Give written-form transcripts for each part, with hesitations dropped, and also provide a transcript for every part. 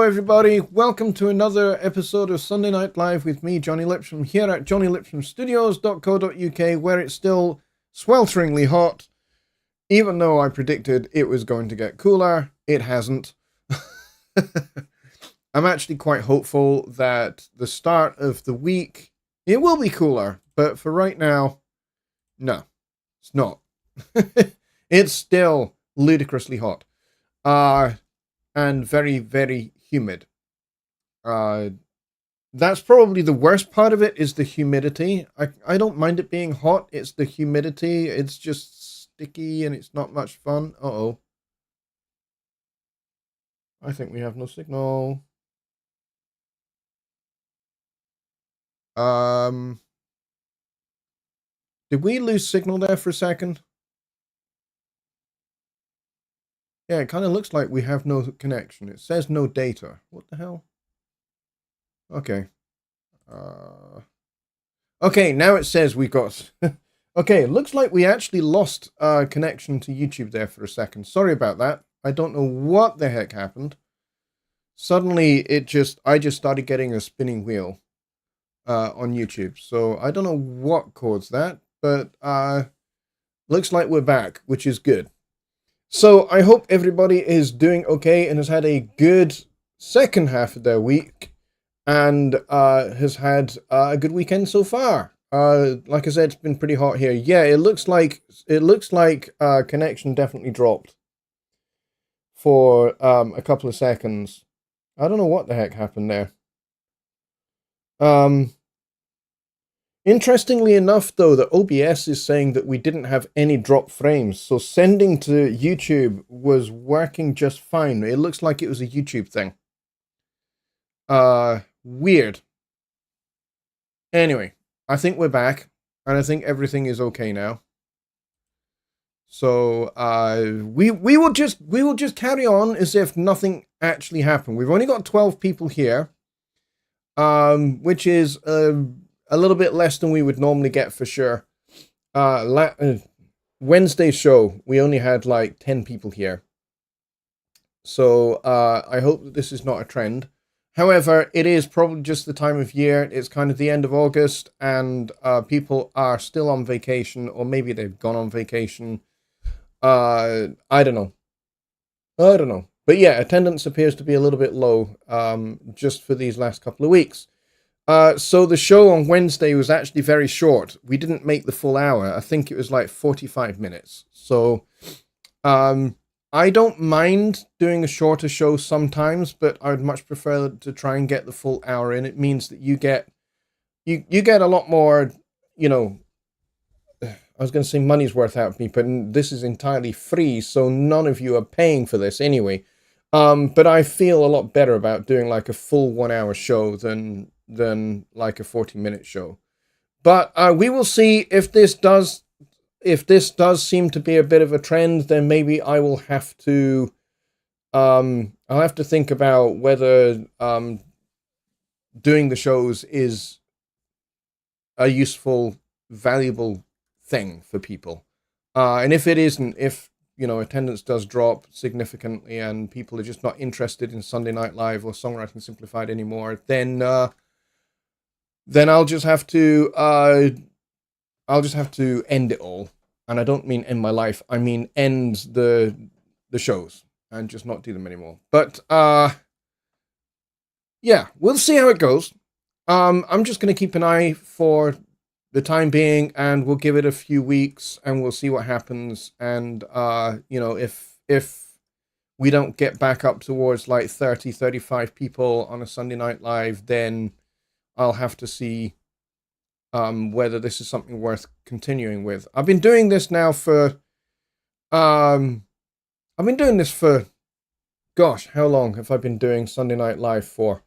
everybody. Welcome to another episode of Sunday Night Live with me, Jonny Lipsham, here at jonnylipshamstudios.co.uk, where it's still swelteringly hot. Even though I predicted it was going to get cooler, it hasn't. I'm actually quite hopeful that the start of the week, it will be cooler. But for right now, no, it's not. It's still ludicrously hot. And very, very humid. That's probably the worst part of it, is the humidity. I don't mind it being hot. It's the humidity. It's just sticky and it's not much fun. Uh-oh. I think we have no signal. Did we lose signal there for a second? Yeah, it kind of looks like we have no connection. It says no data. What the hell? Okay. Okay, now it says we got... Okay, it looks like we actually lost connection to YouTube there for a second. Sorry about that. I don't know what the heck happened. Suddenly, I just started getting a spinning wheel on YouTube. So I don't know what caused that, but looks like we're back, which is good. So I hope everybody is doing okay and has had a good second half of their week and has had a good weekend so far. Like I said, it's been pretty hot here. Yeah, it looks like connection definitely dropped for a couple of seconds. I don't know what the heck happened there. Interestingly enough, though, the OBS is saying that we didn't have any drop frames, so sending to YouTube was working just fine. It looks like it was a YouTube thing. Weird. Anyway, I think we're back, and I think everything is okay now. So we will just carry on as if nothing actually happened. We've only got 12 people here, which is a little bit less than we would normally get for sure. Wednesday's show, we only had like 10 people here. So I hope that this is not a trend. However, it is probably just the time of year. It's kind of the end of August, and people are still on vacation, or maybe they've gone on vacation. I don't know. But yeah, attendance appears to be a little bit low just for these last couple of weeks. So the show on Wednesday was actually very short. We didn't make the full hour. I think it was like 45 minutes. So I don't mind doing a shorter show sometimes, but I would much prefer to try and get the full hour in. It means that you get a lot more, you know, I was going to say money's worth out of me, but this is entirely free, so none of you are paying for this anyway. But I feel a lot better about doing like a full 1 hour show than like a 40-minute show. But we will see if this does seem to be a bit of a trend. Then maybe I will have to I'll have to think about whether doing the shows is a useful, valuable thing for people. And if it isn't, if attendance does drop significantly and people are just not interested in Sunday Night Live or Songwriting Simplified anymore, then I'll just have to end it all. And I don't mean end my life. I mean end the shows and just not do them anymore. But yeah, we'll see how it goes. I'm just going to keep an eye for the time being, and we'll give it a few weeks and we'll see what happens. And if we don't get back up towards like 30, 35 people on a Sunday Night Live, then I'll have to see whether this is something worth continuing with. I've been doing this now for gosh, how long have I been doing Sunday Night Live for?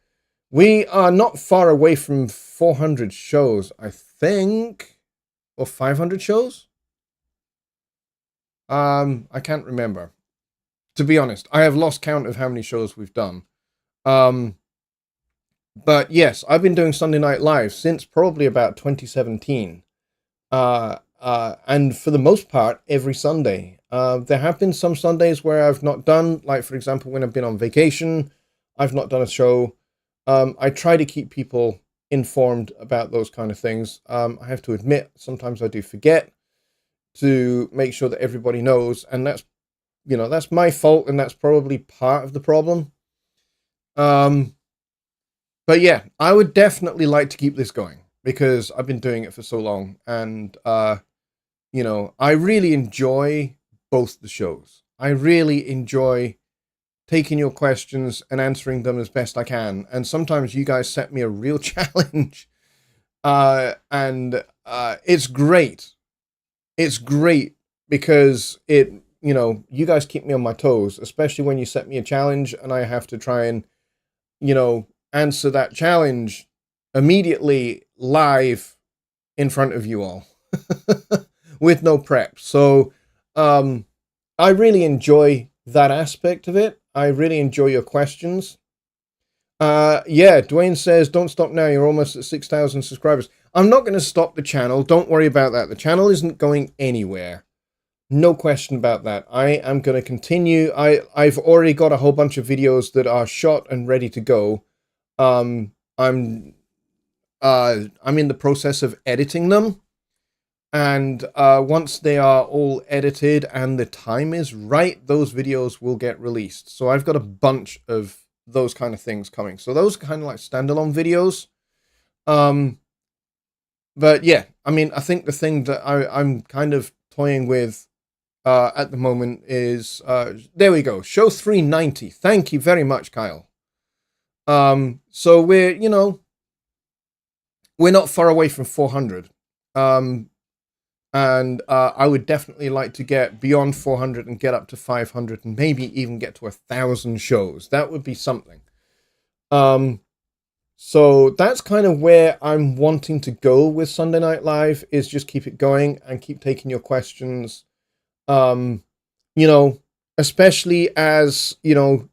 We are not far away from 400 shows, I think, or 500 shows. I can't remember, to be honest. I have lost count of how many shows we've done. But yes, I've been doing Sunday Night Live since probably about 2017. And for the most part, every Sunday. There have been some Sundays where I've not done, like, for example, when I've been on vacation, I've not done a show. I try to keep people informed about those kind of things. I have to admit, sometimes I do forget to make sure that everybody knows, and that's, you know, that's my fault, and that's probably part of the problem. But yeah, I would definitely like to keep this going because I've been doing it for so long, and you know, I really enjoy both the shows. I really enjoy taking your questions and answering them as best I can. And sometimes you guys set me a real challenge. And it's great. It's great because it, you know, you guys keep me on my toes, especially when you set me a challenge and I have to try and, you know, answer that challenge immediately live in front of you all with no prep. So I really enjoy that aspect of it. I really enjoy your questions. Yeah, Dwayne says, don't stop now. You're almost at 6,000 subscribers. I'm not going to stop the channel. Don't worry about that. The channel isn't going anywhere. No question about that. I am going to continue. I've already got a whole bunch of videos that are shot and ready to go. I'm in the process of editing them. And once they are all edited and the time is right, those videos will get released. So I've got a bunch of those kind of things coming. So those are kind of like standalone videos. But yeah, I mean, I think the thing that I'm kind of toying with at the moment is, there we go, show 390. Thank you very much, Kyle. So we're, you know, we're not far away from 400. And I would definitely like to get beyond 400 and get up to 500 and maybe even get to 1,000 shows. That would be something. So that's kind of where I'm wanting to go with Sunday Night Live, is just keep it going and keep taking your questions. You know, especially as, you know,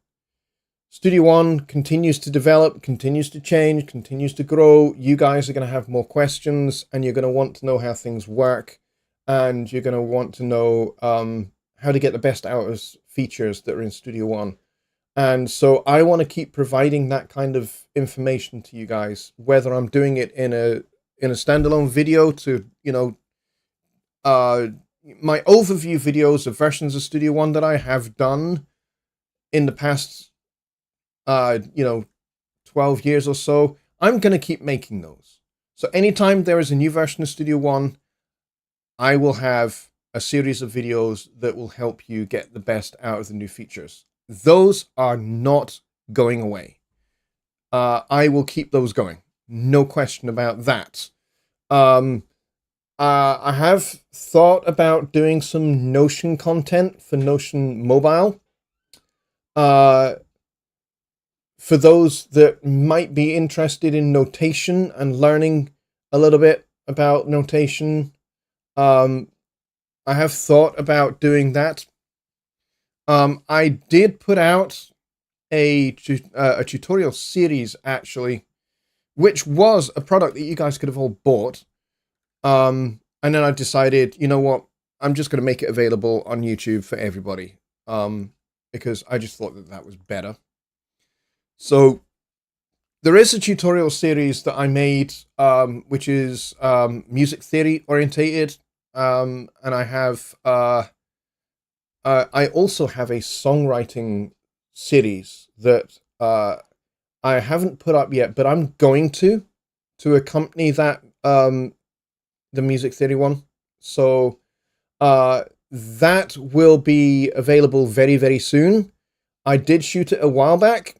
Studio One continues to develop, continues to change, continues to grow. You guys are going to have more questions and you're going to want to know how things work. And you're going to want to know how to get the best out of features that are in Studio One. And so I want to keep providing that kind of information to you guys, whether I'm doing it in a standalone video to, you know, my overview videos of versions of Studio One that I have done in the past, you know, 12 years or so. I'm going to keep making those. So anytime there is a new version of Studio One, I will have a series of videos that will help you get the best out of the new features. Those are not going away. I will keep those going. No question about that. I have thought about doing some Notion content for Notion Mobile. For those that might be interested in notation and learning a little bit about notation, I have thought about doing that. I did put out a tutorial series, actually, which was a product that you guys could have all bought. And then I decided, you know what, I'm just going to make it available on YouTube for everybody, because I just thought that that was better. So there is a tutorial series that I made, which is music theory orientated. And I have, I also have a songwriting series that I haven't put up yet, but I'm going to accompany that, the music theory one. So that will be available very, very soon. I did shoot it a while back.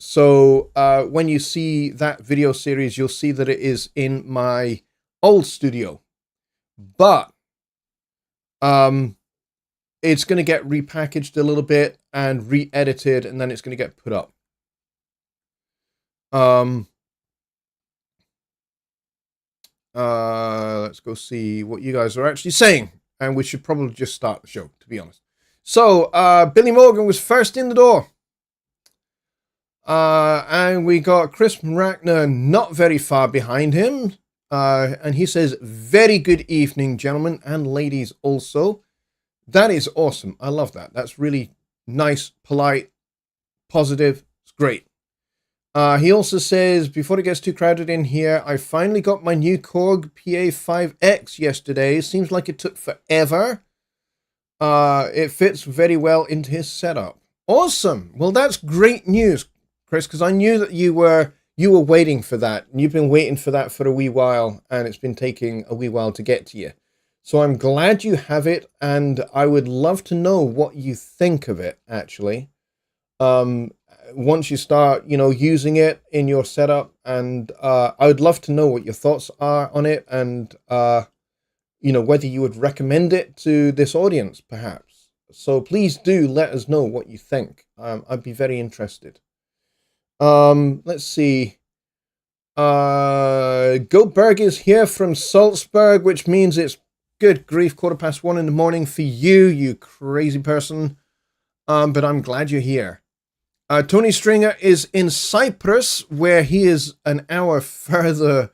So when you see that video series, you'll see that it is in my old studio. But it's going to get repackaged a little bit and re-edited, and then it's going to get put up. Let's go see what you guys are actually saying. And we should probably just start the show, to be honest. So, Billy Morgan was first in the door. And we got Chris Mrackner not very far behind him. And he says, very good evening, gentlemen and ladies also. That is awesome. I love that. That's really nice, polite, positive. It's great. He also says, before it gets too crowded in here, I finally got my new Korg PA5X yesterday. Seems like it took forever. It fits very well into his setup. Awesome. Well, that's great news, Chris, because I knew that you were waiting for that. You've been waiting for that for a wee while, and it's been taking a wee while to get to you. So I'm glad you have it, and I would love to know what you think of it, actually. Once you start, using it in your setup, and I would love to know what your thoughts are on it, and whether you would recommend it to this audience, perhaps. So please do let us know what you think. I'd be very interested. Let's see. Goldberg is here from Salzburg, which means it's good grief, 1:15 in the morning for you crazy person. But I'm glad you're here. Tony Stringer is in Cyprus, where he is an hour further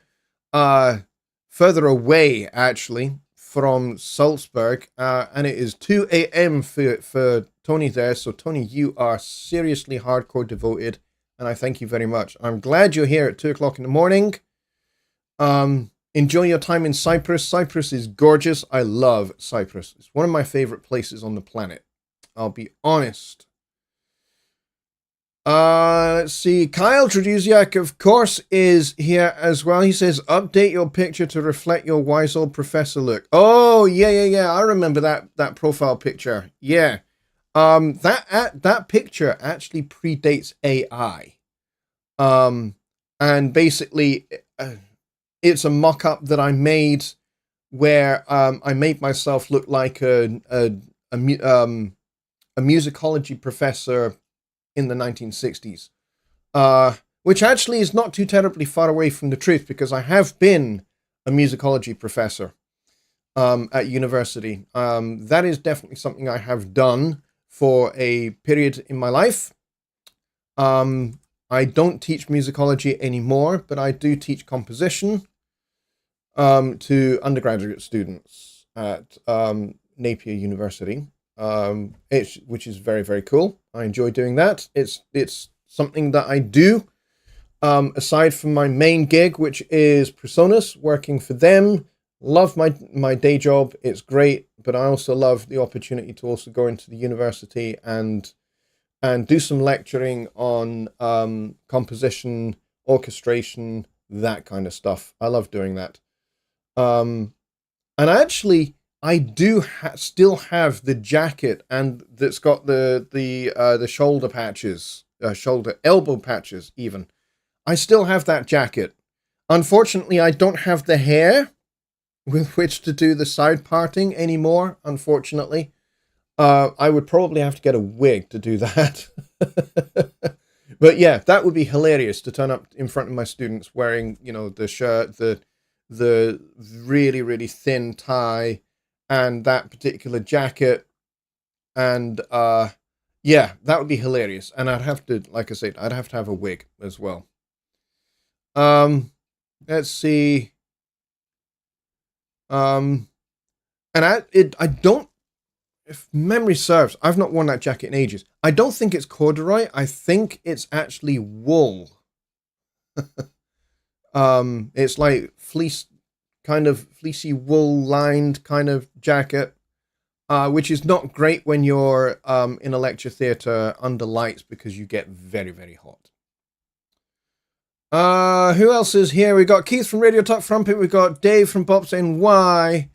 away, actually, from Salzburg, and it is 2 a.m. for Tony there. So, Tony, you are seriously hardcore devoted, and I thank you very much. I'm glad you're here at 2 o'clock in the morning. Enjoy your time in Cyprus. Cyprus is gorgeous. I love Cyprus. It's one of my favorite places on the planet. I'll be honest. Let's see. Kyle Traduziak, of course, is here as well. He says, update your picture to reflect your wise old professor look. Oh, yeah. I remember that profile picture. Yeah. That picture actually predates AI. And basically, it's a mock-up that I made where I made myself look like a musicology professor in the 1960s, which actually is not too terribly far away from the truth, because I have been a musicology professor at university. That is definitely something I have done for a period in my life. I don't teach musicology anymore, but I do teach composition to undergraduate students at Napier University. Which is very, very cool. I enjoy doing that. It's something that I do aside from my main gig, which is Presonus, working for them. Love my day job. It's great, but I also love the opportunity to also go into the university and do some lecturing on composition, orchestration, that kind of stuff. I love doing that. And I do still have the jacket, and that's got the shoulder patches, elbow patches even. I still have that jacket. Unfortunately, I don't have the hair with which to do the side parting anymore, unfortunately. I would probably have to get a wig to do that. But yeah, that would be hilarious to turn up in front of my students wearing, the shirt, the really, really thin tie, and that particular jacket, and yeah, that would be hilarious. And I'd have to, like I said, I'd have to have a wig as well. Let's see. And I don't, if memory serves, I've not worn that jacket in ages. I don't think it's corduroy. I think it's actually wool. It's like fleece, kind of fleecy wool lined kind of jacket, which is not great when you're in a lecture theatre under lights, because you get very, very hot. Who else is here? We got Keith from Radio Talk Trumpet. We got Dave from Pops NY.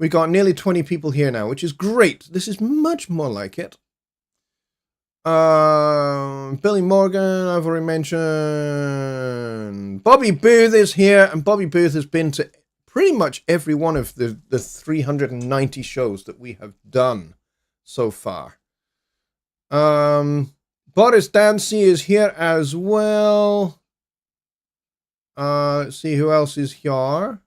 We got nearly 20 people here now, which is great. This is much more like it. Billy Morgan, I've already mentioned. Bobby Booth is here, and Bobby Booth has been to pretty much every one of the 390 shows that we have done so far. Boris Dancy is here as well. Let's see who else is here.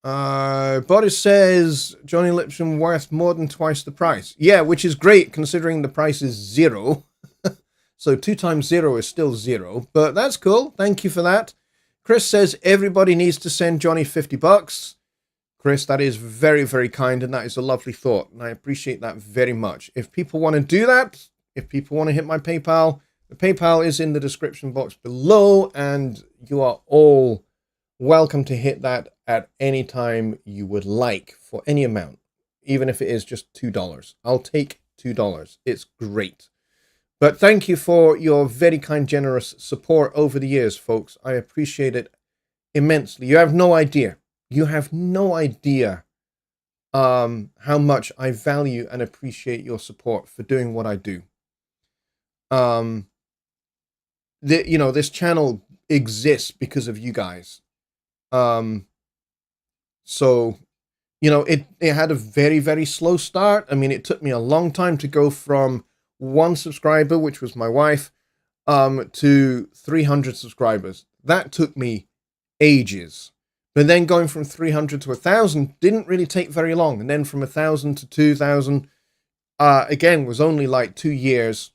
Boris says Jonny Lipsham worth more than twice the price. Yeah, which is great considering the price is 0. So 2 times 0 is still 0, but that's cool. Thank you for that. Chris says everybody needs to send Jonny $50. Chris, that is very, very kind, and that is a lovely thought, and I appreciate that very much. If people want to do that, if people want to hit my PayPal, The PayPal is in the description box below, and you are all welcome to hit that at any time you would like for any amount, even if it is just $2. I'll take $2. It's great. But thank you for your very kind, generous support over the years, folks. I appreciate it immensely. You have no idea. You have no idea how much I value and appreciate your support for doing what I do. This channel exists because of you guys. So, it had a very, very slow start. I mean, it took me a long time to go from 1 subscriber, which was my wife, to 300 subscribers. That took me ages. But then going from 300 to 1,000 didn't really take very long. And then from 1,000 to 2,000, again, was only like 2 years.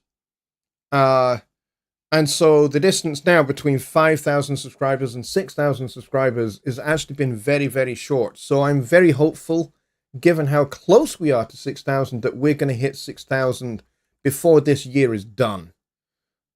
And so the distance now between 5,000 subscribers and 6,000 subscribers has actually been very, very short. So I'm very hopeful, given how close we are to 6,000, that we're going to hit 6,000 before this year is done.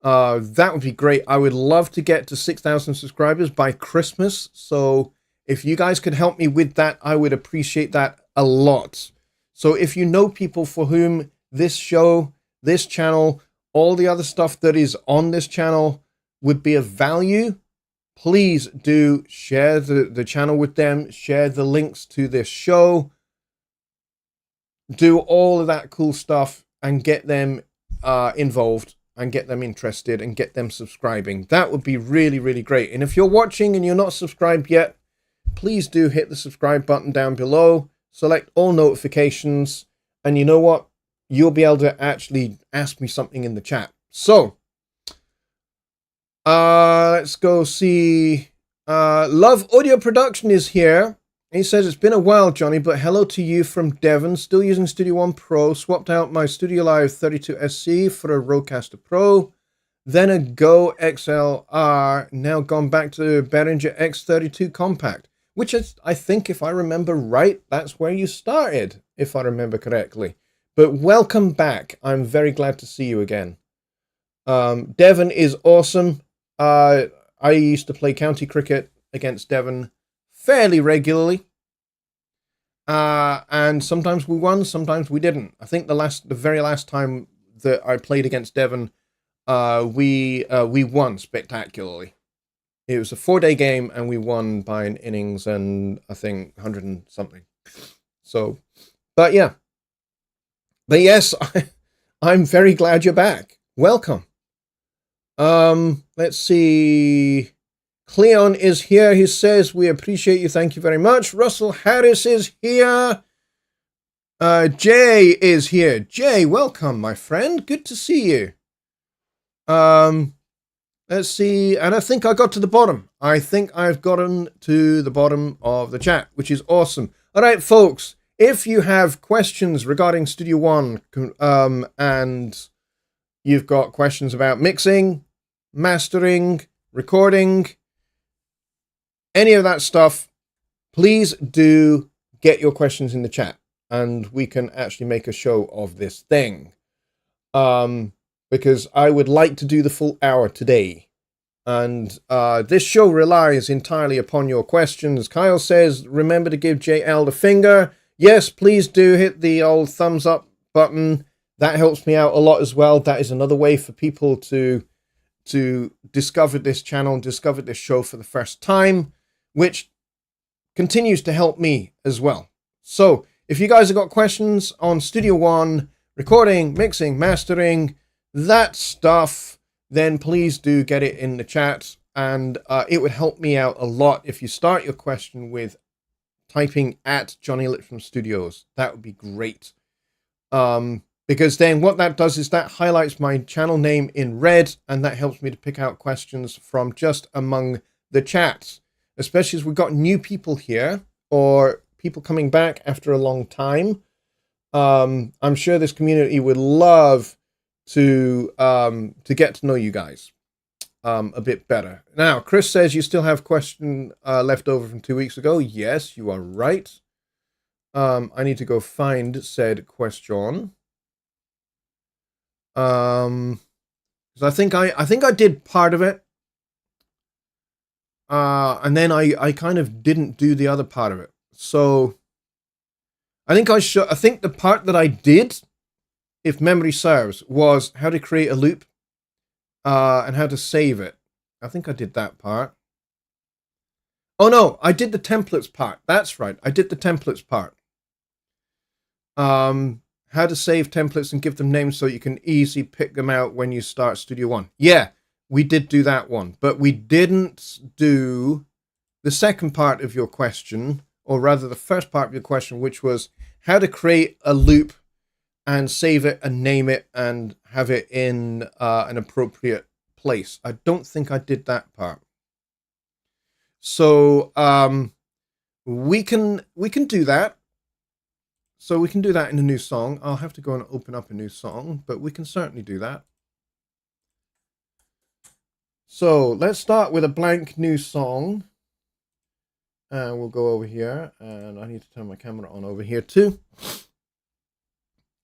That would be great. I would love to get to 6,000 subscribers by Christmas. So if you guys could help me with that, I would appreciate that a lot. So if you know people for whom this show, this channel, all the other stuff that is on this channel would be of value, please do share the channel with them, share the links to this show, do all of that cool stuff and get them involved and get them interested and get them subscribing. That would be really, really great. And if you're watching and you're not subscribed yet, please do hit the subscribe button down below, select all notifications, and you know what? You'll be able to actually ask me something in the chat. So, let's go see. Love Audio Production is here. He says, it's been a while, Johnny, but hello to you from Devon. Still using Studio One Pro. Swapped out my Studio Live 32SC for a Rodecaster Pro. Then a Go XLR. Now gone back to Behringer X32 Compact. Which is, I think, if I remember right, that's where you started, if I remember correctly. But welcome back. I'm very glad to see you again. Devon is awesome. I used to play county cricket against Devon fairly regularly. And sometimes we won, sometimes we didn't. I think the very last time that I played against Devon, we won spectacularly. It was a 4-day game and we won by an innings and I think 100 and something. So, but yeah. But yes, I'm very glad you're back. Welcome. Let's see. Cleon is here. He says, we appreciate you. Thank you very much. Russell Harris is here. Jay is here. Jay, welcome, my friend. Good to see you. Let's see. And I think I got to the bottom. I think I've gotten to the bottom of the chat, which is awesome. All right, folks. If you have questions regarding Studio One, and you've got questions about mixing, mastering, recording, any of that stuff, please do get your questions in the chat and we can actually make a show of this thing. Because I would like to do the full hour today. And this show relies entirely upon your questions. Kyle says, remember to give JL the finger. Yes, please do hit the old thumbs up button. That helps me out a lot as well. That is another way for people to discover this channel, discover this show for the first time, which continues to help me as well. So if you guys have got questions on Studio One, recording, mixing, mastering, that stuff, then please do get it in the chat. And it would help me out a lot if you start your question with typing at Jonny Lipsham Studios. That would be great. Because then what that does is that highlights my channel name in red, and that helps me to pick out questions from just among the chats. Especially as we've got new people here, or people coming back after a long time. I'm sure this community would love to get to know you guys a bit better. Now, Chris says you still have question left over from 2 weeks ago. Yes, you are right. I need to go find said question. Because I think I did part of it. And then I kind of didn't do the other part of it. So I think the part that I did, if memory serves, was how to create a loop, and how to save it. I think I did that part. Oh no, I did the templates part. That's right. I did the templates part. How to save templates and give them names so you can easily pick them out when you start Studio One. Yeah, we did do that one, but we didn't do the second part of your question, or rather the first part of your question, which was how to create a loop and save it and name it and have it in an appropriate place. I don't think I did that part. So we can do that. So we can do that in a new song. I'll have to go and open up a new song, but we can certainly do that. So let's start with a blank new song. And we'll go over here, and I need to turn my camera on over here too.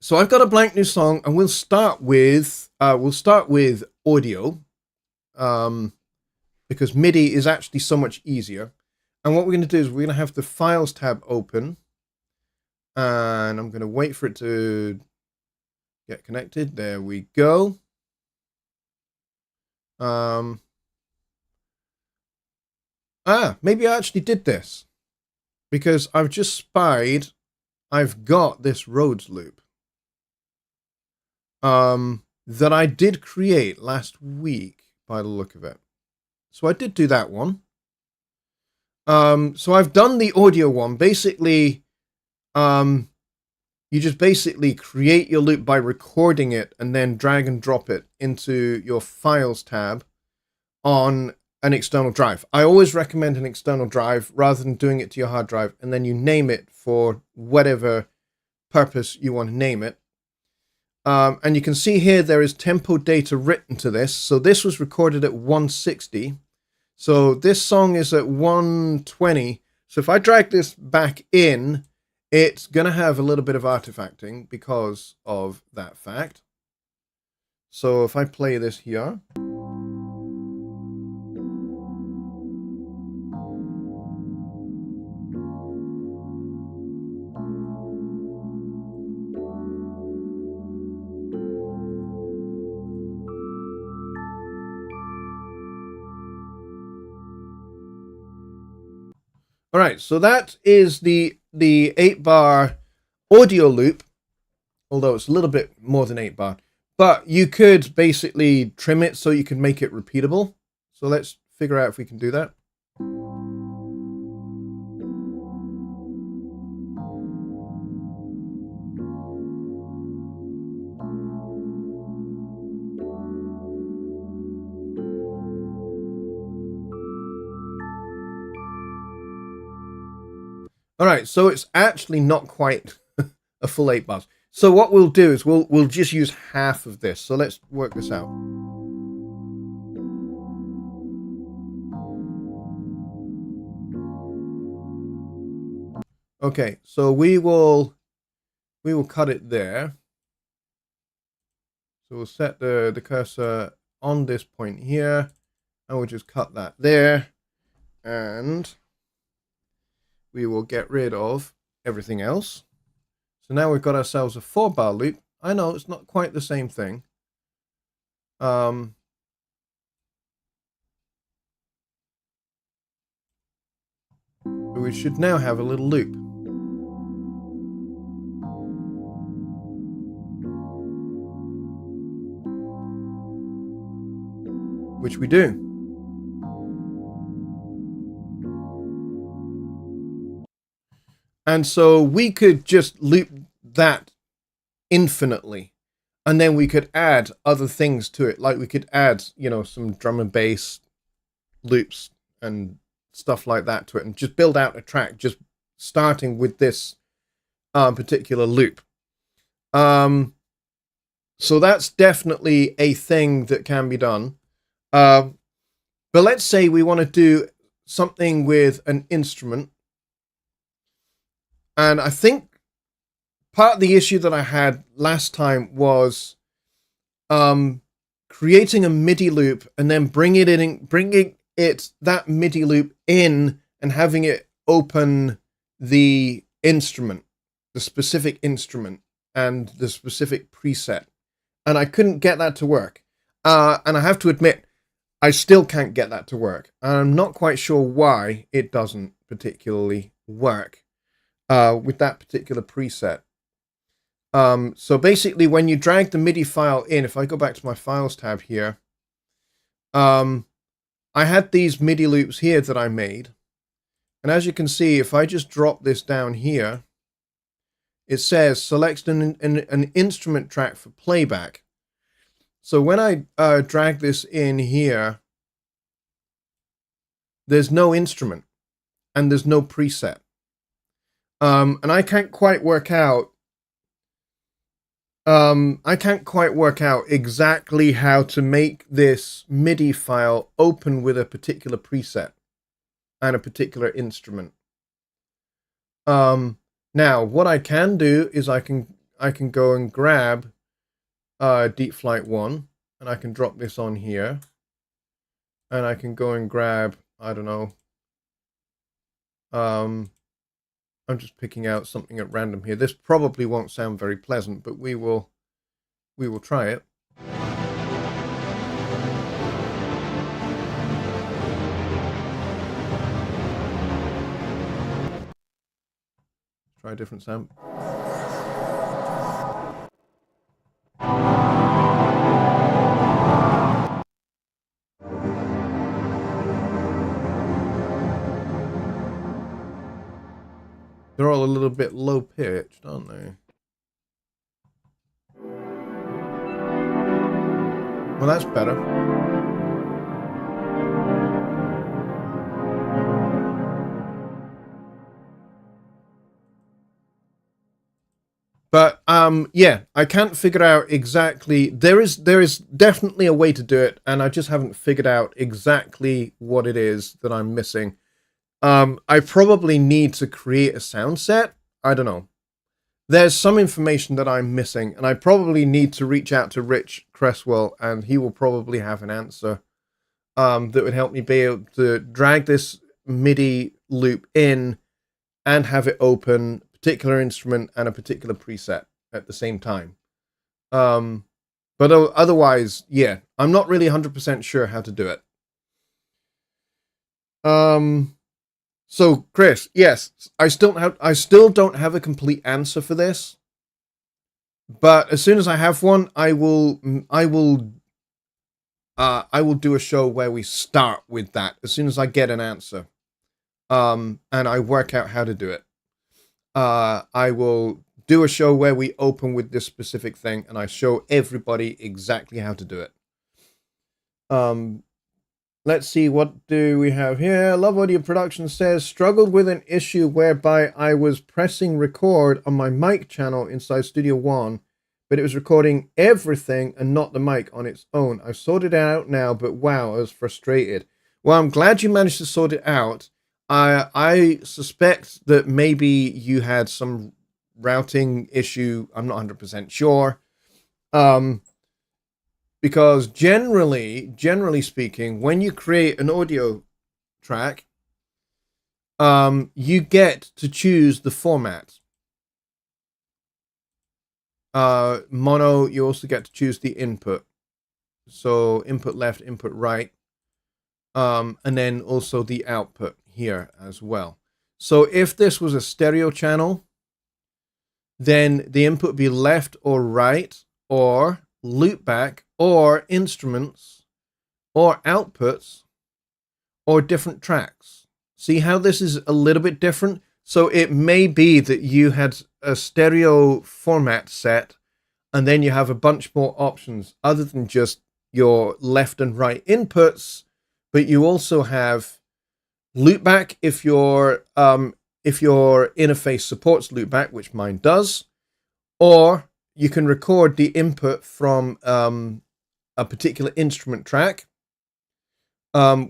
So I've got a blank new song, and we'll start with audio, because MIDI is actually so much easier. And what we're going to do is we're going to have the Files tab open, and I'm going to wait for it to get connected. There we go. Maybe I actually did this, because I've just spied I've got this Rhodes loop that I did create last week by the look of it. So I did do that one. So I've done the audio one. Basically, you just basically create your loop by recording it and then drag and drop it into your Files tab on an external drive. I always recommend an external drive rather than doing it to your hard drive, and then you name it for whatever purpose you want to name it. And you can see here there is tempo data written to this. So this was recorded at 160. So this song is at 120. So if I drag this back in, it's going to have a little bit of artifacting because of that fact. So if I play this here. All right, so that is the 8-bar audio loop, although it's a little bit more than 8-bar. But you could basically trim it so you can make it repeatable. So let's figure out if we can do that. All right, so it's actually not quite a full 8 bars. So what we'll do is we'll just use half of this. So let's work this out. Okay, so we will cut it there. So we'll set the cursor on this point here, and we'll just cut that there, and we will get rid of everything else. So now we've got ourselves a 4-bar loop. I know it's not quite the same thing. But we should now have a little loop. Which we do. And so we could just loop that infinitely. And then we could add other things to it. Like we could add, some drum and bass loops and stuff like that to it. And just build out a track just starting with this particular loop. So that's definitely a thing that can be done. But let's say we want to do something with an instrument. And I think part of the issue that I had last time was creating a MIDI loop and then bringing that MIDI loop in and having it open the instrument, the specific instrument and the specific preset. And I couldn't get that to work. And I have to admit, I still can't get that to work. I'm not quite sure why it doesn't particularly work with that particular preset. So basically, when you drag the MIDI file in, if I go back to my Files tab here, I had these MIDI loops here that I made. And as you can see, if I just drop this down here, it says select an instrument track for playback. So when I drag this in here, there's no instrument and there's no preset. And I can't quite work out exactly how to make this MIDI file open with a particular preset and a particular instrument. Now, what I can do is I can go and grab Deep Flight 1, and I can drop this on here, and I can go and grab, I don't know, I'm just picking out something at random here. This probably won't sound very pleasant, but we will try it. Try a different sound. They're all a little bit low pitched, aren't they? Well, that's better. But yeah, I can't figure out exactly. There is definitely a way to do it, and I just haven't figured out exactly what it is that I'm missing. I probably need to create a sound set. I don't know. There's some information that I'm missing, and I probably need to reach out to Rich Cresswell, and he will probably have an answer that would help me be able to drag this MIDI loop in and have it open a particular instrument and a particular preset at the same time. But otherwise, yeah, I'm not really 100% sure how to do it. So Chris, yes, I still don't have a complete answer for this. But as soon as I have one, I will do a show where we start with that as soon as I get an answer. And I work out how to do it. I will do a show where we open with this specific thing and I show everybody exactly how to do it. Let's see, what do we have here? Love Audio Production says, struggled with an issue whereby I was pressing record on my mic channel inside Studio One, but it was recording everything and not the mic on its own. I've sorted it out now, but wow, I was frustrated. Well, I'm glad you managed to sort it out. I suspect that maybe you had some routing issue. I'm not 100% sure. Because generally speaking, when you create an audio track, you get to choose the format. Mono, you also get to choose the input. So input left, input right. And then also the output here as well. So if this was a stereo channel, then the input would be left or right, or loopback, or instruments, or outputs, or different tracks. See how this is a little bit different? So it may be that you had a stereo format set, and then you have a bunch more options other than just your left and right inputs, but you also have loopback if your interface supports loopback, which mine does, or you can record the input from a particular instrument track,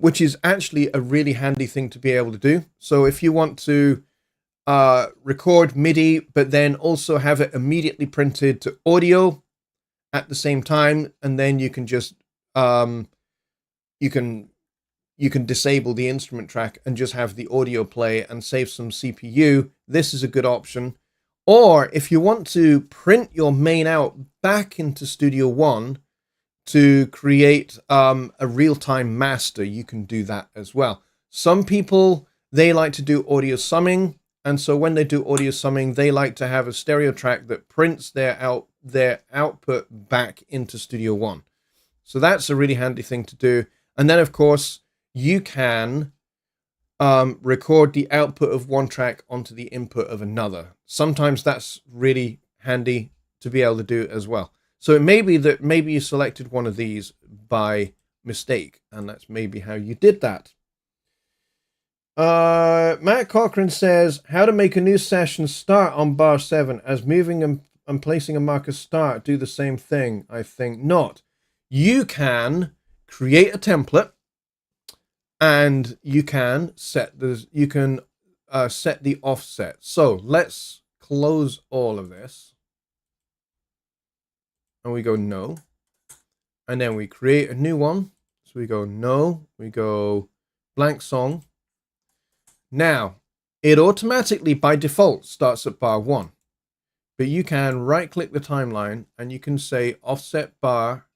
which is actually a really handy thing to be able to do. So if you want to record MIDI, but then also have it immediately printed to audio at the same time, and then you can just you can disable the instrument track and just have the audio play and save some CPU. This is a good option. Or if you want to print your main out back into Studio One to create a real-time master, you can do that as well. Some people, they like to do audio summing, and so when they do audio summing, they like to have a stereo track that prints their output back into Studio One. So that's a really handy thing to do. And then, of course, you can record the output of one track onto the input of another. Sometimes that's really handy to be able to do as well. So it may be that maybe you selected one of these by mistake, and that's maybe how you did that. Matt Cochran says, how to make a new session start on bar 7, as moving and placing a marker start do the same thing? I think not. You can create a template, and you can set the offset. So let's close all of this, and we go no, and then we create a new one. So we go no, we go blank song. Now it automatically by default starts at bar 1, but you can right click the timeline and you can say offset bar,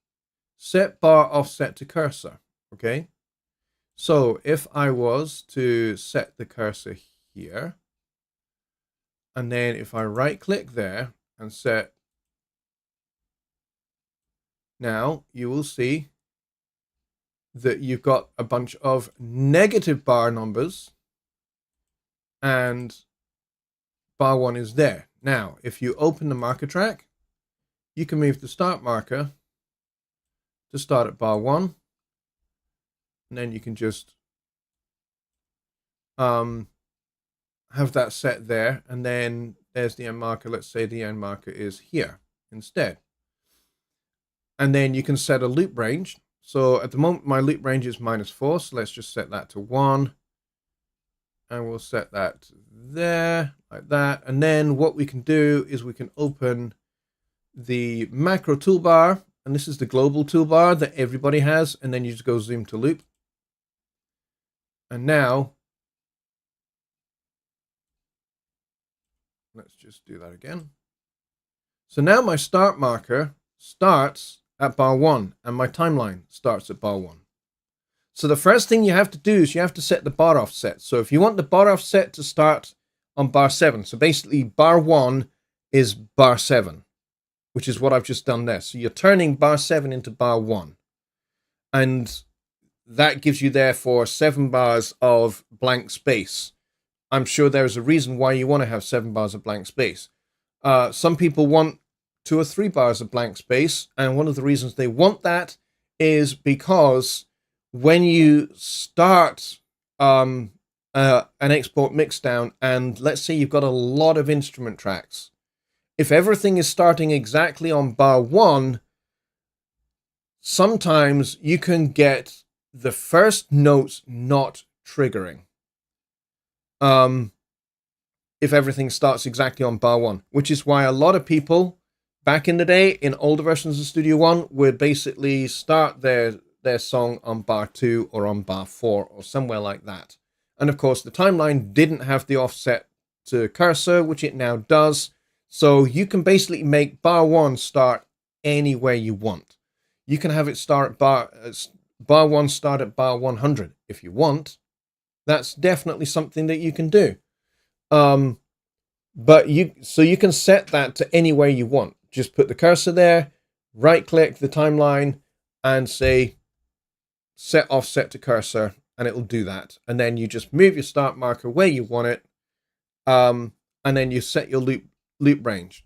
set bar offset to cursor. Okay, so if I was to set the cursor here, and then if I right click there and set, now you will see that you've got a bunch of negative bar numbers and bar 1 is there. Now, if you open the marker track, you can move the start marker to start at bar 1, and then you can just have that set there, and then there's the end marker. Let's say the end marker is here instead. And then you can set a loop range. So at the moment, my loop range is -4. So let's just set that to 1. And we'll set that there like that. And then what we can do is we can open the macro toolbar. And this is the global toolbar that everybody has. And then you just go zoom to loop. And now, let's just do that again. So now my start marker starts at bar 1 and my timeline starts at bar 1. So the first thing you have to do is you have to set the bar offset. So if you want the bar offset to start on bar 7, so basically bar 1 is bar 7, which is what I've just done there. So you're turning bar 7 into bar 1. And that gives you therefore 7 bars of blank space. I'm sure there's a reason why you want to have 7 bars of blank space. Some people want 2 or 3 bars of blank space, and one of the reasons they want that is because when you start an export mixdown, and let's say you've got a lot of instrument tracks, if everything is starting exactly on bar 1, sometimes you can get the first notes not triggering. If everything starts exactly on bar 1, which is why a lot of people back in the day in older versions of Studio One would basically start their song on bar 2 or on bar 4 or somewhere like that. And of course the timeline didn't have the offset to cursor, which it now does. So you can basically make bar 1 start anywhere you want. You can have it start bar 1 start at bar 100 if you want. That's definitely something that you can do. But you can set that to anywhere you want. Just put the cursor there, right click the timeline and say set offset to cursor, and it'll do that. And then you just move your start marker where you want it. And then you set your loop range.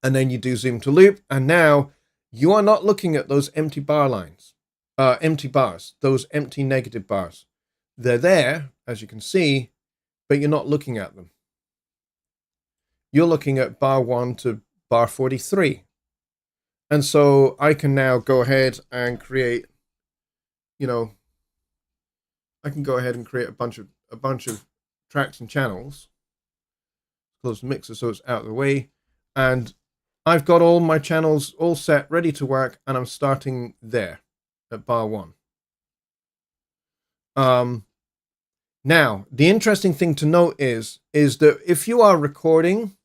And then you do zoom to loop. And now you are not looking at those empty bar lines, empty bars, those empty negative bars. They're there, as you can see, but you're not looking at them. You're looking at bar 1 to bar 43. And so I can now go ahead and create, I can go ahead and create a bunch of tracks and channels. Close the mixer so it's out of the way. And I've got all my channels all set, ready to work, and I'm starting there at bar 1. Now, the interesting thing to note is that if you are recording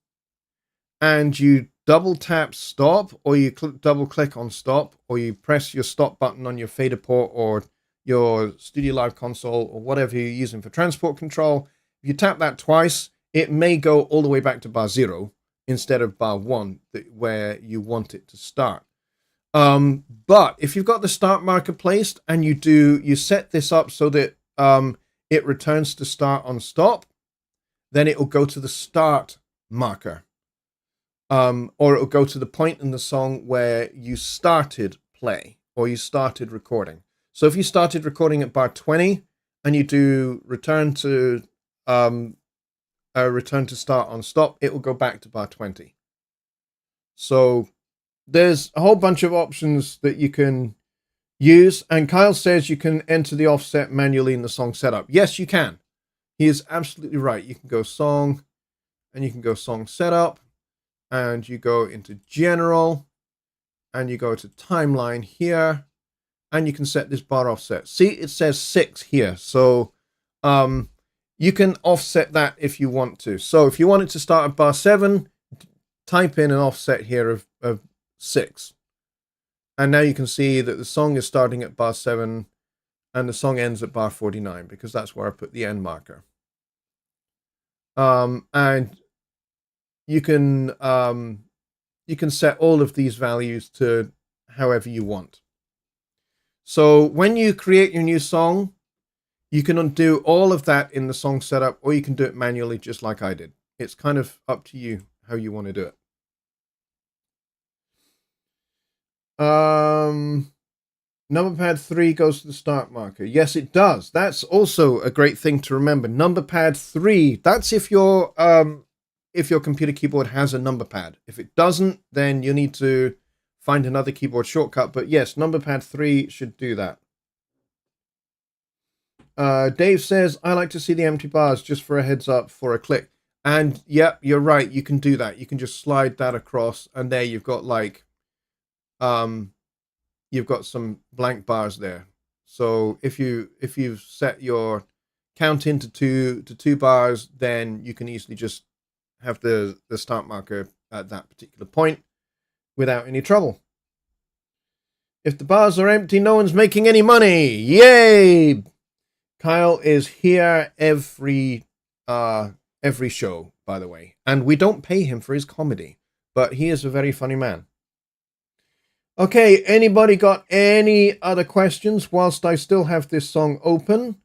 and you double tap stop, or you double click on stop, or you press your stop button on your fader port or your Studio Live console or whatever you're using for transport control, if you tap that twice, it may go all the way back to bar 0 instead of bar 1, where you want it to start. But if you've got the start marker placed and you set this up so that it returns to start on stop, then it will go to the start marker. Or it will go to the point in the song where you started play or you started recording. So if you started recording at bar 20 and you do return to start on stop, it will go back to bar 20. So there's a whole bunch of options that you can use. And Kyle says you can enter the offset manually in the song setup. Yes, you can. He is absolutely right. You can go song and you can go song setup. And you go into general and you go to timeline here and you can set this bar offset. See, it says 6 here. So you can offset that if you want to. So if you want it to start at bar 7, type in an offset here of 6. And now you can see that the song is starting at bar 7 and the song ends at bar 49 because that's where I put the end marker. And you can set all of these values to however you want. So when you create your new song, you can undo all of that in the song setup, or you can do it manually just like I did. It's kind of up to you how you want to do it. Number pad 3 goes to the start marker. Yes, it does. That's also a great thing to remember. Number pad 3, that's if your computer keyboard has a number pad. If it doesn't, then you need to find another keyboard shortcut. But yes, number pad 3 should do that. Dave says, I like to see the empty bars just for a heads up for a click. And yeah, you're right. You can do that. You can just slide that across and there you've got like, you've got some blank bars there. So if you've set your count into two bars, then you can easily just have the start marker at that particular point without any trouble. If the bars are empty, no one's making any money. Yay! Kyle is here every show, by the way. And we don't pay him for his comedy, but he is a very funny man. Okay, anybody got any other questions whilst I still have this song open?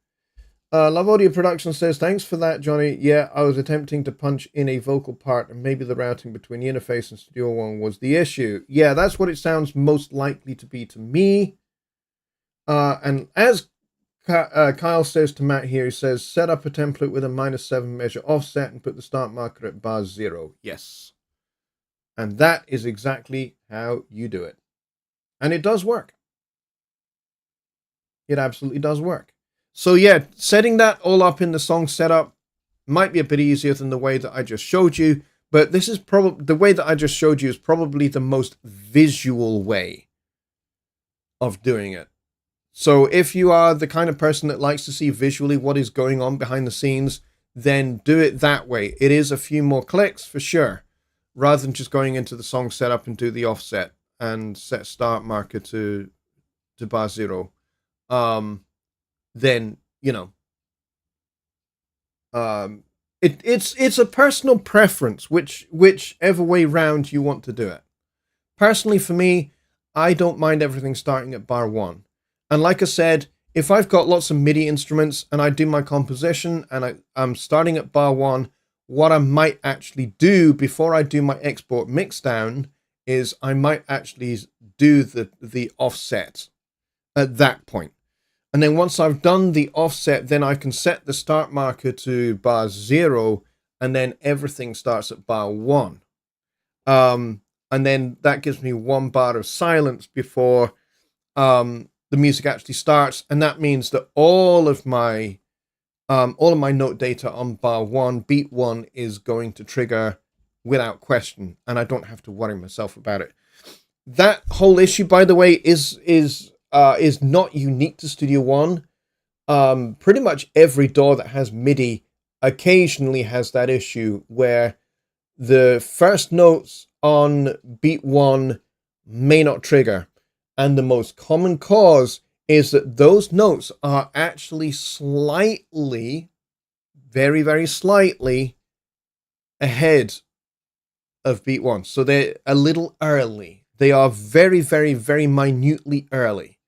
Love Audio Production says, thanks for that, Johnny. Yeah, I was attempting to punch in a vocal part and maybe the routing between the interface and Studio One was the issue. Yeah, that's what it sounds most likely to be to me. And as Kyle says to Matt here, he says, set up a template with a -7 measure offset and put the start marker at bar 0. Yes. And that is exactly how you do it. And it does work. It absolutely does work. So yeah, setting that all up in the song setup might be a bit easier than the way that I just showed you, but this is probably the way that I just showed you is probably the most visual way of doing it. So if you are the kind of person that likes to see visually what is going on behind the scenes, then do it that way. It is a few more clicks for sure, rather than just going into the song setup and do the offset and set start marker to bar 0. Then, you know, it's a personal preference, whichever way round you want to do it. Personally, for me, I don't mind everything starting at bar 1. And like I said, if I've got lots of MIDI instruments and I do my composition and I'm starting at bar 1, what I might actually do before I do my export mixdown is I might actually do the offset at that point. And then once I've done the offset, then I can set the start marker to bar 0, and then everything starts at bar 1. And then that gives me 1 bar of silence before the music actually starts, and that means that all of my note data on bar 1, beat 1, is going to trigger without question, and I don't have to worry myself about it. That whole issue, by the way, is not unique to Studio One. Pretty much every DAW that has MIDI occasionally has that issue where the first notes on beat 1 may not trigger. And the most common cause is that those notes are actually slightly, very, very slightly ahead of beat 1. So they're a little early. They are very, very, very minutely early.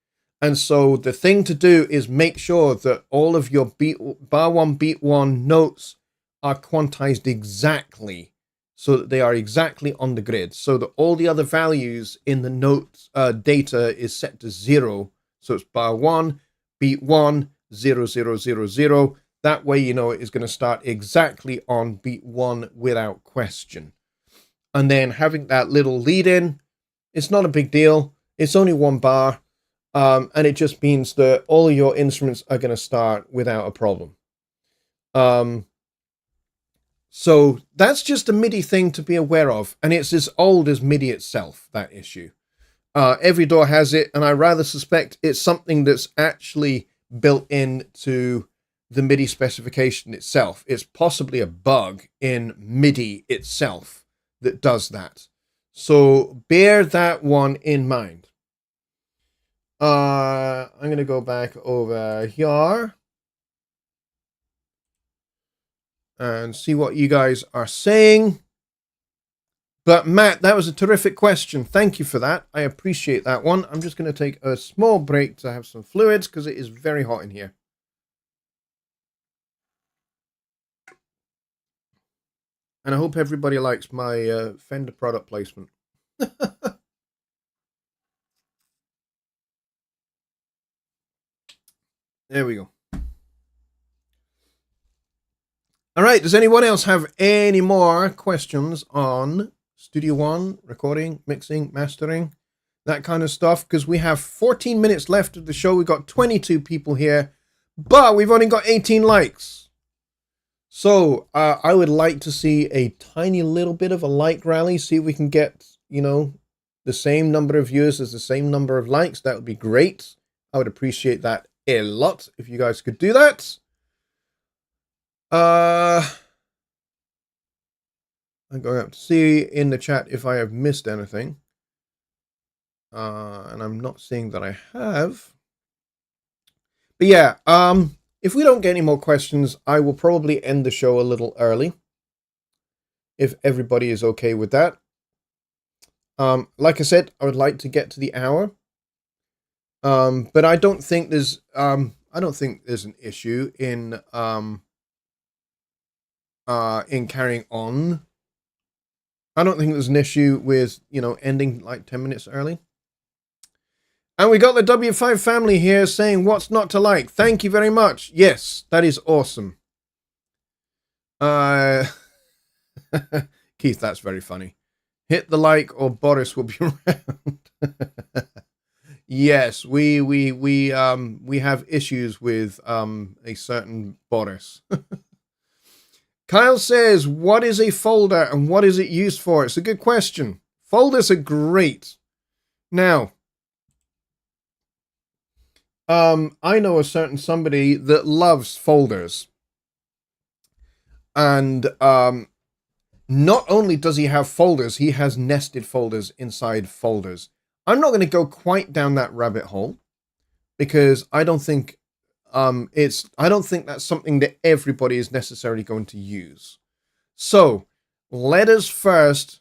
And so the thing to do is make sure that all of your bar 1, beat 1 notes are quantized exactly, so that they are exactly on the grid, so that all the other values in the note data is set to 0. So it's bar 1, beat 1, 0, 0, 0, 0. That way you know it is going to start exactly on beat 1 without question. And then having that little lead in, it's not a big deal. It's only 1 bar. And it just means that all your instruments are going to start without a problem. So that's just a MIDI thing to be aware of. And it's as old as MIDI itself, that issue. Every DAW has it, and I rather suspect it's something that's actually built into the MIDI specification itself. It's possibly a bug in MIDI itself that does that. So bear that one in mind. I'm going to go back over here and see what you guys are saying. But Matt, that was a terrific question. Thank you for that. I appreciate that one. I'm just going to take a small break to have some fluids because it is very hot in here. And I hope everybody likes my Fender product placement. There we go. All right. Does anyone else have any more questions on Studio One, recording, mixing, mastering, that kind of stuff? Because we have 14 minutes left of the show. We've got 22 people here, but we've only got 18 likes. So I would like to see a tiny little bit of a like rally. See if we can get, you know, the same number of viewers as the same number of likes. That would be great. I would appreciate that a lot if you guys could do that. I'm going to see in the chat if I have missed anything. And I'm not seeing that I have. But yeah, if we don't get any more questions, I will probably end the show a little early. If everybody is okay with that. Like I said, I would like to get to the hour. But I don't think there's an issue in carrying on. I don't think there's an issue with, you know, ending like 10 minutes early. And we got the W5 family here saying what's not to like. Thank you very much. Yes, that is awesome. Keith, that's very funny. Hit the like or Boris will be around. Yes, we have issues with a certain Boris. Kyle says, what is a folder and what is it used for? It's a good question. Folders are great. Now, I know a certain somebody that loves folders. And not only does he have folders, he has nested folders inside folders. I'm not going to go quite down that rabbit hole because I don't think that's something that everybody is necessarily going to use. So let us first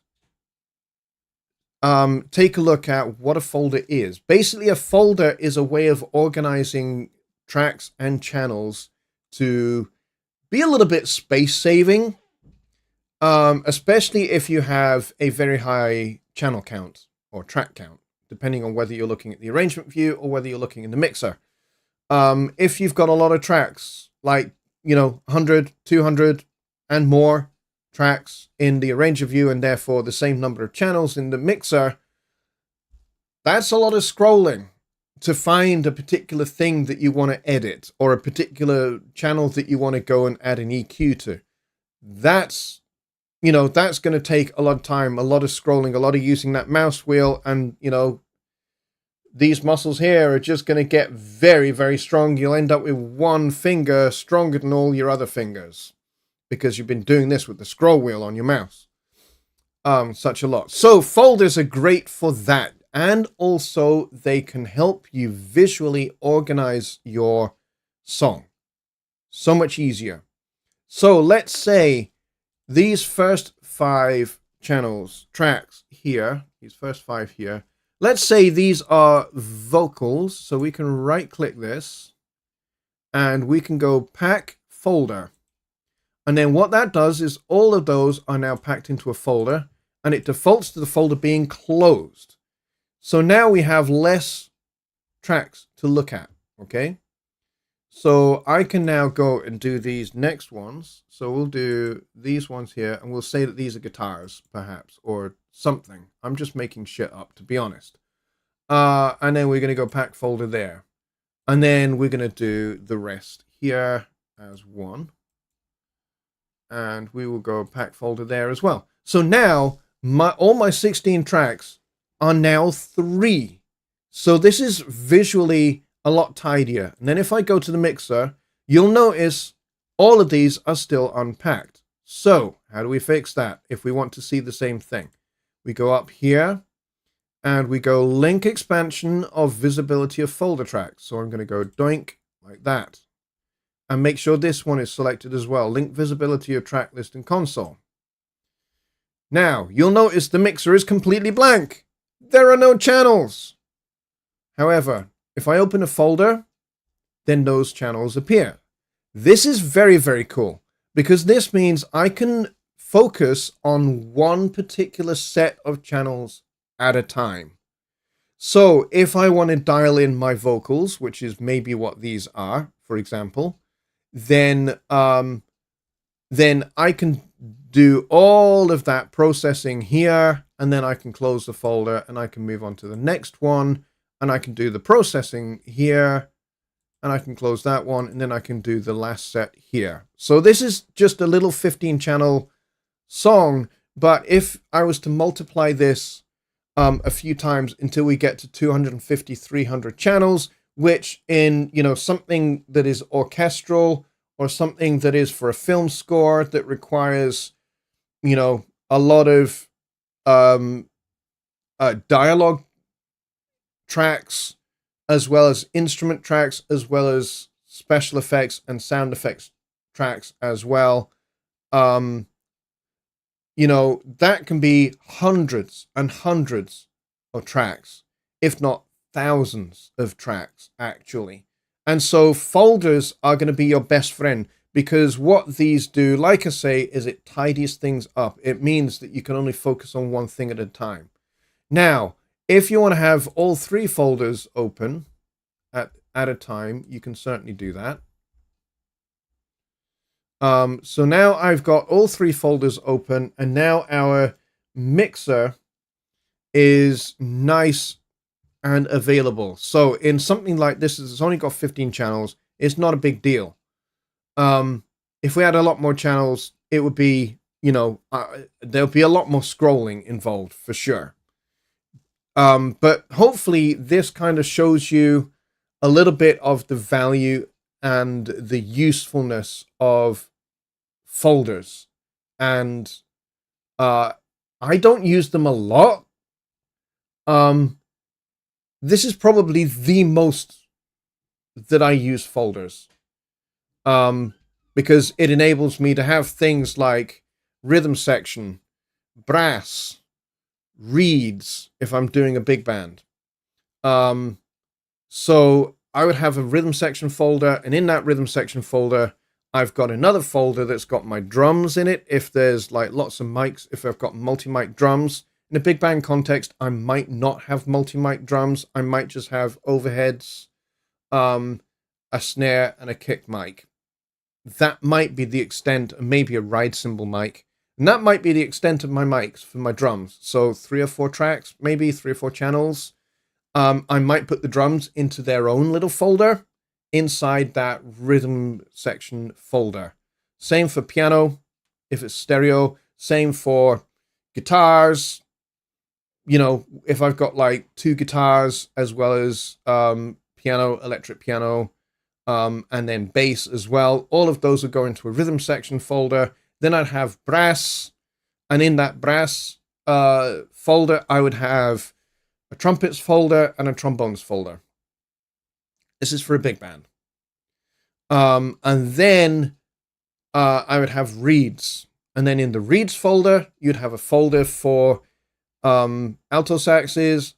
take a look at what a folder is. Basically, a folder is a way of organizing tracks and channels to be a little bit space saving, especially if you have a very high channel count or track count, depending on whether you're looking at the arrangement view or whether you're looking in the mixer. If you've got a lot of tracks, like, you know, 100, 200 and more tracks in the arranger view, and therefore the same number of channels in the mixer, that's a lot of scrolling to find a particular thing that you want to edit or a particular channel that you want to go and add an EQ to. That's you know, that's going to take a lot of time, a lot of scrolling, a lot of using that mouse wheel. And, you know, these muscles here are just going to get very, very strong. You'll end up with one finger stronger than all your other fingers because you've been doing this with the scroll wheel on your mouse. Such a lot. So folders are great for that. And also they can help you visually organize your song. So much easier. So let's say these first 5 tracks here, these first 5 here, let's say these are vocals. So we can right click this and we can go pack folder. And then what that does is all of those are now packed into a folder and it defaults to the folder being closed. So now we have less tracks to look at. Okay. So I can now go and do these next ones. So we'll do these ones here and we'll say that these are guitars perhaps or something. I'm just making shit up, to be honest. And then we're going to go pack folder there. And then we're going to do the rest here as one. And we will go pack folder there as well. So now all my 16 tracks are now 3. So this is visually a lot tidier. And then if I go to the mixer, you'll notice all of these are still unpacked. So how do we fix that if we want to see the same thing? We go up here and we go link expansion of visibility of folder tracks. So I'm going to go doink like that. And make sure this one is selected as well. Link visibility of track list and console. Now, you'll notice the mixer is completely blank. There are no channels. However, if I open a folder, then those channels appear. This is very, very cool because this means I can focus on one particular set of channels at a time. So if I want to dial in my vocals, which is maybe what these are, for example, then I can do all of that processing here, and then I can close the folder and I can move on to the next one, and I can do the processing here, and I can close that one, and then I can do the last set here. So this is just a little 15-channel song, but if I was to multiply this a few times until we get to 250, 300 channels, which in, you know, something that is orchestral or something that is for a film score that requires, you know, a lot of dialogue tracks, as well as instrument tracks, as well as special effects and sound effects tracks as well. You know, that can be hundreds and hundreds of tracks, if not thousands of tracks, actually. And so folders are going to be your best friend, because what these do, like I say, is it tidies things up. It means that you can only focus on one thing at a time. Now, if you want to have all 3 folders open at a time, you can certainly do that. So now I've got all 3 folders open, and now our mixer is nice and available. So in something like this, it's only got 15 channels. It's not a big deal. If we had a lot more channels, it would be, you know, there'll be a lot more scrolling involved for sure. But hopefully this kind of shows you a little bit of the value and the usefulness of folders. And I don't use them a lot. This is probably the most that I use folders. Because it enables me to have things like rhythm section, brass, reeds, if I'm doing a big band. So I would have a rhythm section folder, and in that rhythm section folder, I've got another folder that's got my drums in it. If there's like lots of mics, if I've got multi-mic drums. In a big band context, I might not have multi-mic drums. I might just have overheads, a snare, and a kick mic. That might be the extent, maybe a ride cymbal mic. And that might be the extent of my mics for my drums. So 3 or 4 tracks, maybe 3 or 4 channels. I might put the drums into their own little folder inside that rhythm section folder. Same for piano, if it's stereo. Same for guitars. If I've got like 2 guitars as well as piano, electric piano, and then bass as well, all of those would go into a rhythm section folder. Then I'd have brass, and in that brass folder, I would have a trumpets folder and a trombones folder. This is for a big band. And then I would have reeds. And then in the reeds folder, you'd have a folder for alto saxes,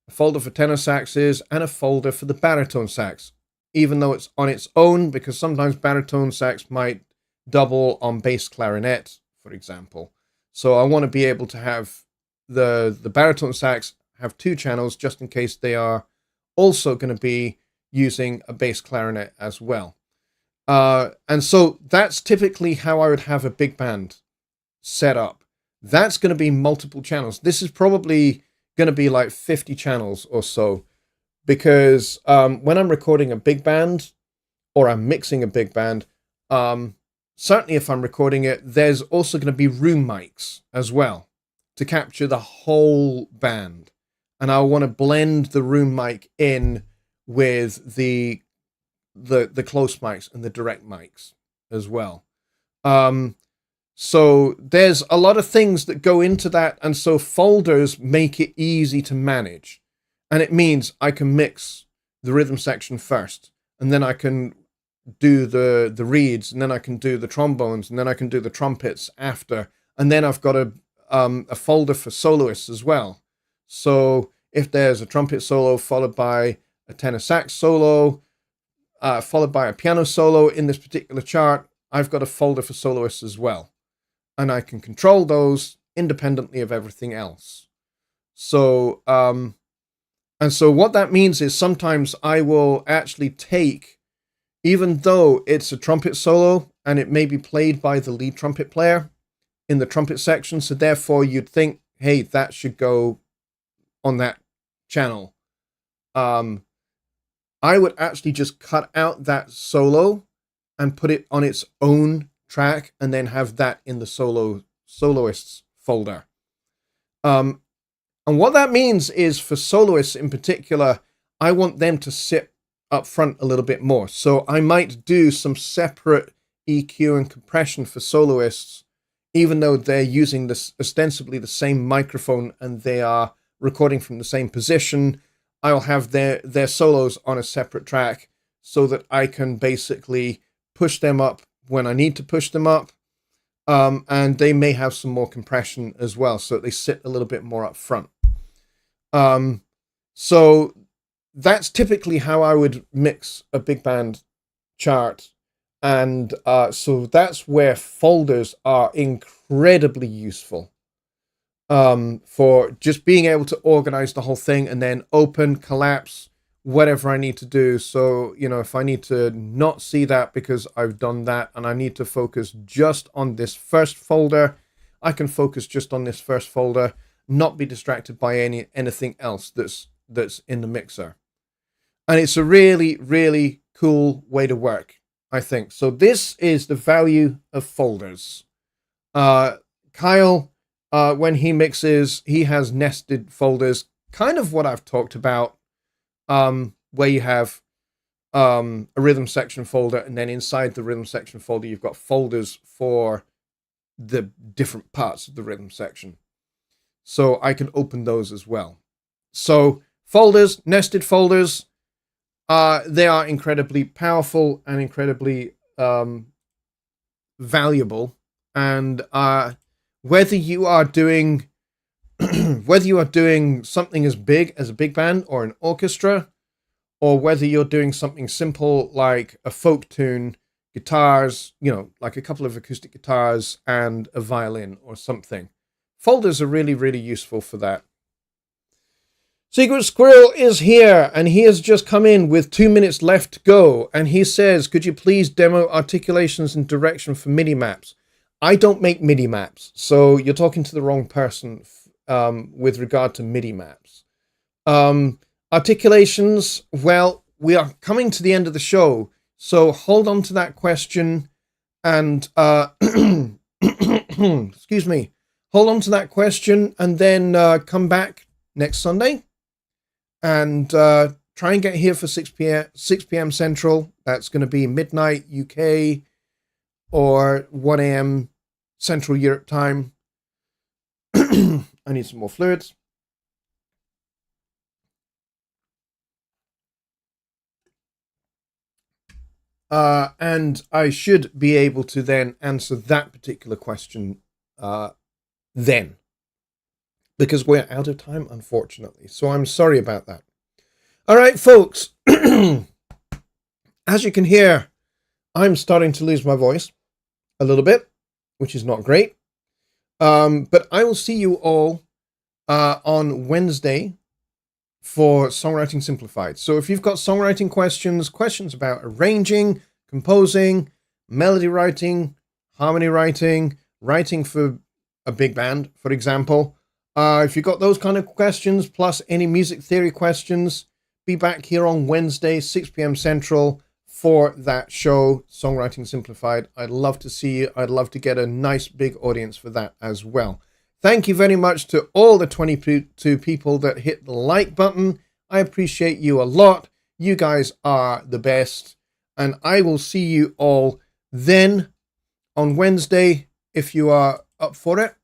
a folder for tenor saxes, and a folder for the baritone sax, even though it's on its own, because sometimes baritone sax might double on bass clarinet, for example. So I want to be able to have the baritone sax have 2 channels, just in case they are also going to be using a bass clarinet as well. And so that's typically how I would have a big band set up. That's going to be multiple channels. This is probably going to be like 50 channels or so, because when I'm recording a big band or I'm mixing a big band, certainly if I'm recording it, there's also going to be room mics as well to capture the whole band. And I want to blend the room mic in with the close mics and the direct mics as well. So there's a lot of things that go into that, and so folders make it easy to manage. And it means I can mix the rhythm section first, and then I can do the reeds, and then I can do the trombones, and then I can do the trumpets after. And then I've got a folder for soloists as well. So if there's a trumpet solo followed by a tenor sax solo, followed by a piano solo in this particular chart, I've got a folder for soloists as well. And I can control those independently of everything else. So, and so what that means is sometimes I will actually take, even though it's a trumpet solo and it may be played by the lead trumpet player in the trumpet section, so therefore you'd think, hey, that should go on that channel. I would actually just cut out that solo and put it on its own track, and then have that in the soloists folder. And what that means is, for soloists in particular, I want them to sit up front a little bit more. So I might do some separate EQ and compression for soloists, even though they're using this ostensibly the same microphone and they are recording from the same position. I'll have their solos on a separate track so that I can basically push them up when I need to push them up. And they may have some more compression as well, so that they sit a little bit more up front. So that's typically how I would mix a big band chart. And so that's where folders are incredibly useful. For just being able to organize the whole thing and then open, collapse, whatever I need to do. So, if I need to not see that because I've done that and I need to focus just on this first folder, I can focus just on this first folder, not be distracted by anything else that's in the mixer. And it's a really, really cool way to work, I think. So this is the value of folders. Kyle, when he mixes, he has nested folders, kind of what I've talked about, where you have a rhythm section folder, and then inside the rhythm section folder, you've got folders for the different parts of the rhythm section. So I can open those as well. So folders, nested folders, they are incredibly powerful and incredibly valuable. And whether you are doing something as big as a big band or an orchestra, or whether you're doing something simple like a folk tune, guitars, like a couple of acoustic guitars and a violin or something, folders are really, really useful for that. Secret Squirrel is here, and he has just come in with 2 minutes left to go, and he says, could you please demo articulations and direction for MIDI maps? I don't make MIDI maps, so you're talking to the wrong person with regard to MIDI maps. Articulations, well, we are coming to the end of the show, so hold on to that question, and excuse me, hold on to that question and then come back next Sunday and try and get here for 6 p.m. Central. That's going to be midnight UK or 1 a.m. Central Europe time. I need some more fluids. And I should be able to then answer that particular question then. Because we're out of time, unfortunately. So I'm sorry about that. All right, folks. As you can hear, I'm starting to lose my voice a little bit, which is not great. But I will see you all on Wednesday for Songwriting Simplified. So if you've got songwriting questions about arranging, composing, melody writing, harmony writing, writing for a big band, for example, if you've got those kind of questions, plus any music theory questions, be back here on Wednesday, 6 p.m. Central, for that show, Songwriting Simplified. I'd love to see you. I'd love to get a nice big audience for that as well. Thank you very much to all the 22 people that hit the like button. I appreciate you a lot. You guys are the best. And I will see you all then on Wednesday if you are up for it.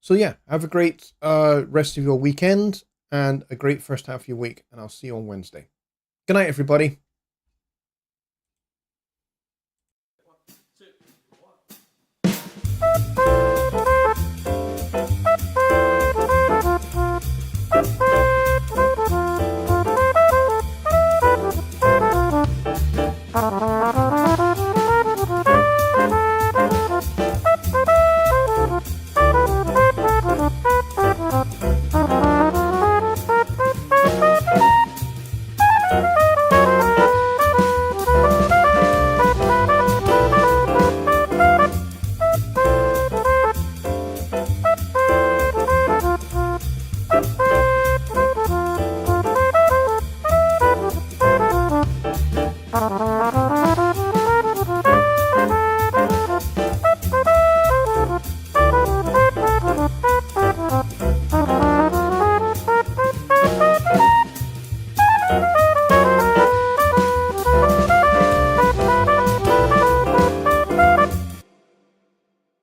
So yeah, have a great rest of your weekend and a great first half of your week. And I'll see you on Wednesday. Good night, everybody.